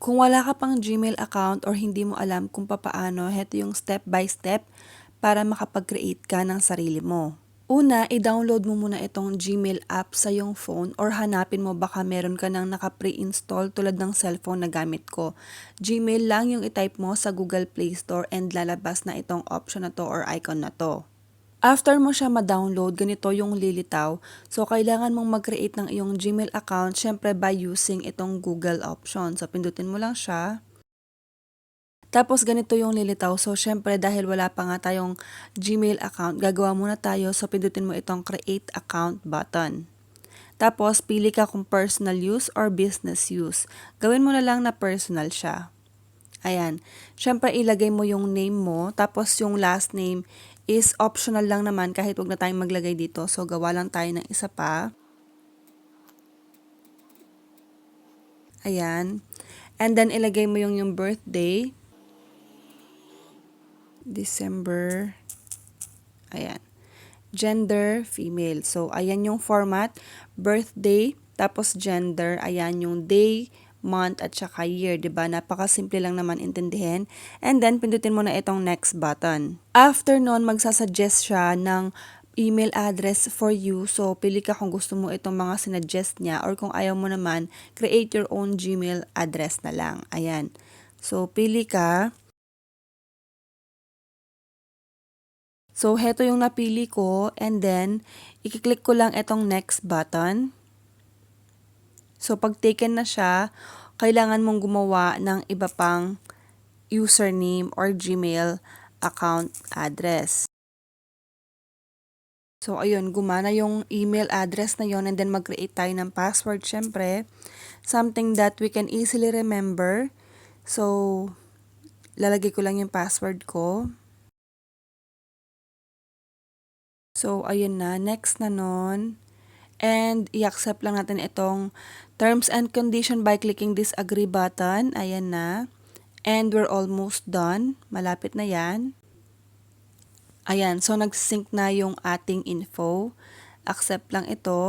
Kung wala ka pang Gmail account or hindi mo alam kung papaano, heto yung step by step para makapag-create ka ng sarili mo. Una, i-download mo muna itong Gmail app sa yung phone or hanapin mo baka meron ka nang naka-pre-install tulad ng cellphone na gamit ko. Gmail lang yung i-type mo sa Google Play Store and lalabas na itong option na to or icon na to. After mo siya ma-download, ganito yung lilitaw. So, kailangan mong mag-create ng iyong Gmail account, syempre by using itong Google option. So, pindutin mo lang siya. Tapos, ganito yung lilitaw. So, syempre, dahil wala pa nga tayong Gmail account, gagawa muna tayo. So, pindutin mo itong Create Account button. Tapos, pili ka kung personal use or business use. Gawin mo na lang na personal siya. Ayan. Syempre, ilagay mo yung name mo. Tapos, yung last name is optional lang naman kahit wag na tayong maglagay dito. So, gawa lang tayo ng isa pa. Ayan. And then, ilagay mo yung birthday. December. Ayan. Gender, female. So, ayan yung format. Birthday, tapos gender. Ayan yung day, month, at saka year. Diba? Napakasimple lang naman intindihin. And then, pindutin mo na itong next button. After nun, magsasuggest siya ng email address for you. So, pili ka kung gusto mo itong mga sinuggest niya or kung ayaw mo naman, create your own Gmail address na lang. Ayan. So, pili ka. So, heto yung napili ko and then, i-click ko lang itong next button. So, pag taken na siya, kailangan mong gumawa ng iba pang username or Gmail account address. So, ayun, gumana yung email address na yon and then mag-create tayo ng password, syempre. Something that we can easily remember. So, lalagay ko lang yung password ko. So, ayun na. Next na nun. And, i-accept lang natin itong terms and condition by clicking this agree button. Ayan na. And, we're almost done. Malapit na yan. Ayan. So, nag-sync na yung ating info. Accept lang ito.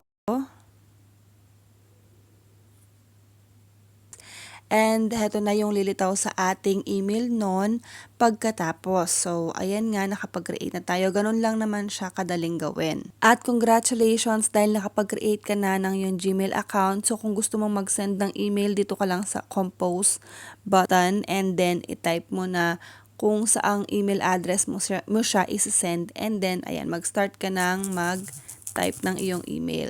And heto na yung lilitaw sa ating email nun pagkatapos. So, ayan nga, nakapag-create na tayo. Ganun lang naman siya kadaling gawin. At congratulations dahil nakapag-create ka na ng yung Gmail account. So, kung gusto mong mag-send ng email, dito ka lang sa compose button and then i-type mo na kung saang email address mo siya isi-send and then, ayan, mag-start ka nang mag-type ng iyong email.